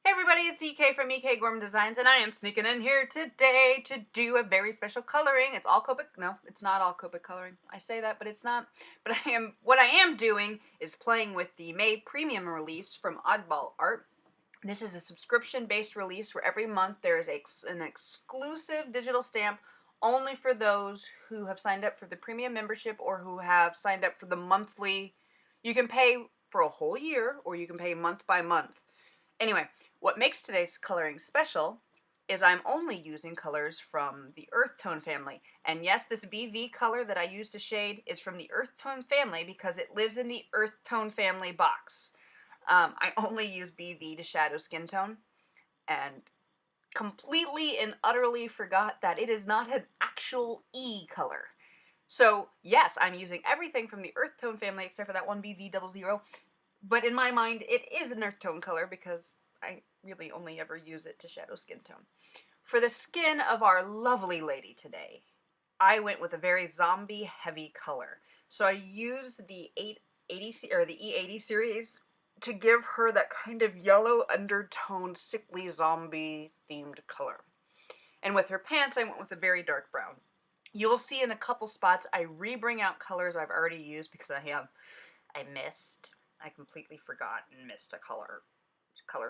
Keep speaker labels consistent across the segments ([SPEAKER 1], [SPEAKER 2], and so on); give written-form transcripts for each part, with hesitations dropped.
[SPEAKER 1] Hey everybody, it's EK from EK Gorman Designs, and I am sneaking in here today to do a very special coloring. It's all Copic. No, it's not all Copic coloring. I say that, but it's not. But what I am doing is playing with the May premium release from Oddball Art. This is a subscription-based release where every month there is an exclusive digital stamp only for those who have signed up for the premium membership or who have signed up for the monthly. You can pay for a whole year or you can pay month by month. Anyway, what makes today's coloring special is I'm only using colors from the earth tone family. And yes, this BV color that I use to shade is from the earth tone family because it lives in the earth tone family box. I only use BV to shadow skin tone and completely and utterly forgot that it is not an actual E color. So yes, I'm using everything from the earth tone family except for that one BV00. But in my mind, it is an earth tone color because I really only ever use it to shadow skin tone. For the skin of our lovely lady today, I went with a very zombie heavy color. So I used the 880 or the E80 series to give her that kind of yellow undertone sickly zombie themed color. And with her pants, I went with a very dark brown. You'll see in a couple spots I re-bring out colors I've already used because I completely forgot and missed a color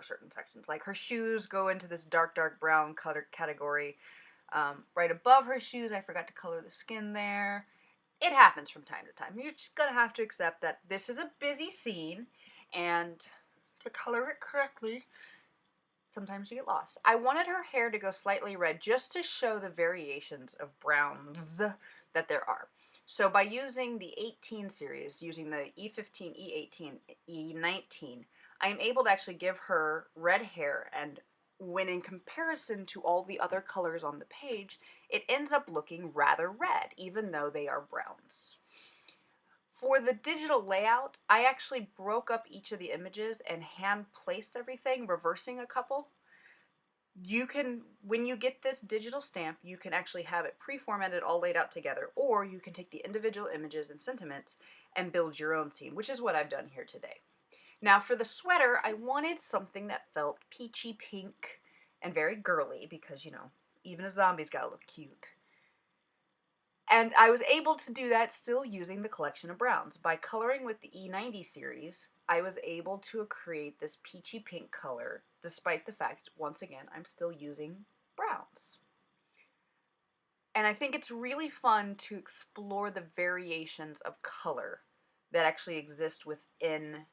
[SPEAKER 1] certain sections. Like her shoes go into this dark brown color category. Right above her shoes, I forgot to color the skin there. It happens from time to time. You're just gonna have to accept that this is a busy scene, and to color it correctly, sometimes you get lost. I wanted her hair to go slightly red just to show the variations of browns that there are. So by using the 18 series, using the E15, E18, E19, I am able to actually give her red hair, and when in comparison to all the other colors on the page, it ends up looking rather red, even though they are browns. For the digital layout, I actually broke up each of the images and hand placed everything, reversing a couple. You can, when you get this digital stamp, you can actually have it pre-formatted all laid out together, or you can take the individual images and sentiments and build your own scene, which is what I've done here today. Now for the sweater, I wanted something that felt peachy pink and very girly because, you know, even a zombie's gotta look cute. And I was able to do that still using the collection of browns. By coloring with the E90 series, I was able to create this peachy pink color, despite the fact, once again, I'm still using browns. And I think it's really fun to explore the variations of color that actually exist within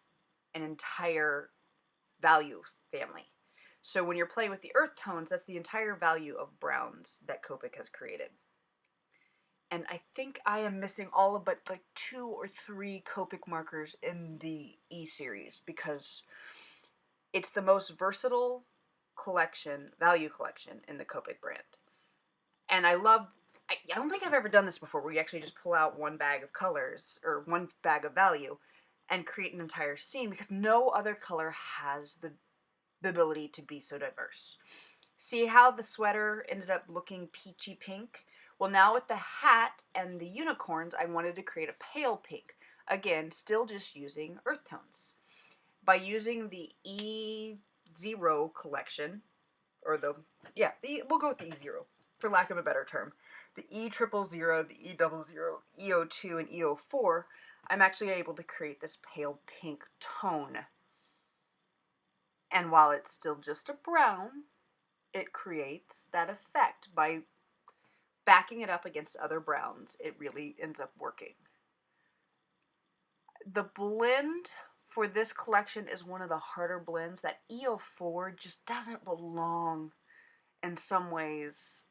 [SPEAKER 1] an entire value family. So when you're playing with the earth tones, that's the entire value of browns that Copic has created. And I think I am missing all but like 2 or 3 Copic markers in the E series because it's the most versatile collection, value collection in the Copic brand. And I don't think I've ever done this before where you actually just pull out one bag of colors or one bag of value and create an entire scene because no other color has the ability to be so diverse. See how the sweater ended up looking peachy pink? Well, now with the hat and the unicorns, I wanted to create a pale pink. Again, still just using earth tones. By using the E0 collection, or we'll go with the E0, for lack of a better term. The E000, the E00, E02, and E04, I'm actually able to create this pale pink tone. And while it's still just a brown, it creates that effect by backing it up against other browns. It really ends up working. The blend for this collection is one of the harder blends. That E04 just doesn't belong in some ways.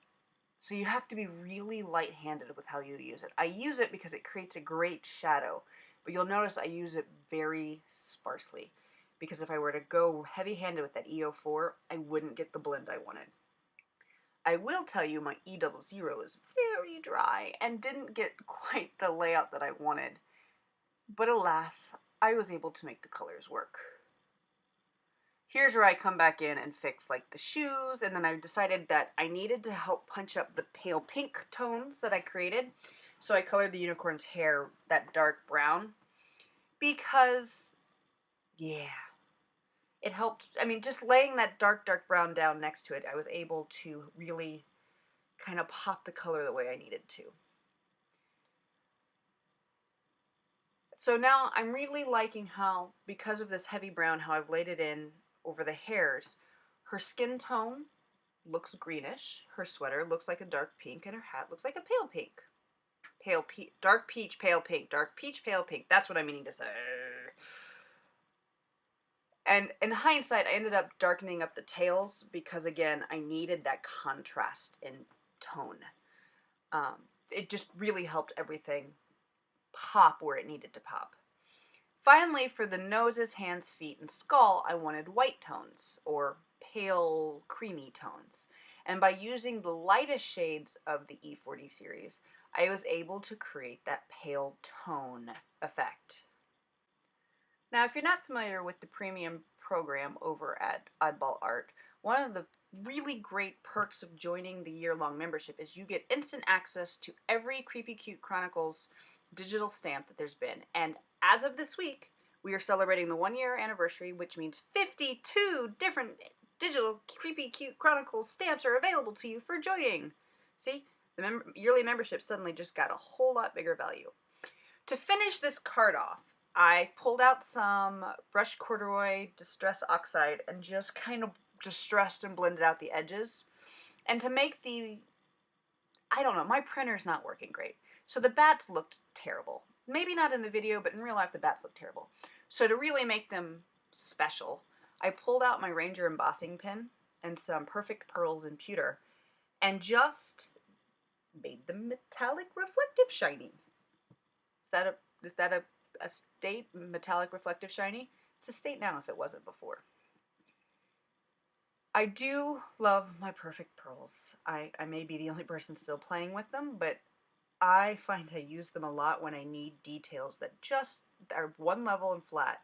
[SPEAKER 1] So you have to be really light-handed with how you use it. I use it because it creates a great shadow, but you'll notice I use it very sparsely because if I were to go heavy-handed with that E04, I wouldn't get the blend I wanted. I will tell you my E00 is very dry and didn't get quite the layout that I wanted. But alas, I was able to make the colors work. Here's where I come back in and fix like the shoes, and then I decided that I needed to help punch up the pale pink tones that I created. So I colored the unicorn's hair that dark brown because, yeah, it helped, I mean, just laying that dark, dark brown down next to it, I was able to really kind of pop the color the way I needed to. So now I'm really liking how, because of this heavy brown, how I've laid it in over the hairs, her skin tone looks greenish, her sweater looks like a dark pink, and her hat looks like a pale pink. Dark peach, pale pink, dark peach, pale pink. That's what I'm meaning to say. And in hindsight, I ended up darkening up the tails because, again, I needed that contrast in tone. It just really helped everything pop where it needed to pop. Finally, for the noses, hands, feet, and skull, I wanted white tones, or pale, creamy tones. And by using the lightest shades of the E40 series, I was able to create that pale tone effect. Now, if you're not familiar with the premium program over at Oddball Art, one of the really great perks of joining the year-long membership is you get instant access to every Creepy Cute Chronicles digital stamp that there's been. And as of this week, we are celebrating the 1-year anniversary, which means 52 different digital Creepy Cute Chronicles stamps are available to you for joining. See? The yearly membership suddenly just got a whole lot bigger value. To finish this card off, I pulled out some brushed corduroy distress oxide and just kind of distressed and blended out the edges. And to make I don't know, my printer's not working great. So the bats looked terrible. Maybe not in the video, but in real life the bats look terrible. So to really make them special, I pulled out my Ranger embossing pen and some Perfect Pearls and pewter and just made them metallic reflective shiny. Is that a state, metallic reflective shiny? It's a state now if it wasn't before. I do love my Perfect Pearls. I may be the only person still playing with them, but I find I use them a lot when I need details that just are one level and flat.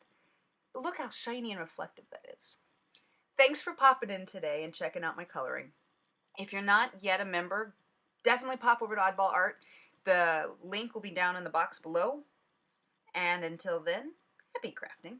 [SPEAKER 1] But look how shiny and reflective that is. Thanks for popping in today and checking out my coloring. If you're not yet a member, definitely pop over to Oddball Art. The link will be down in the box below. And until then, happy crafting.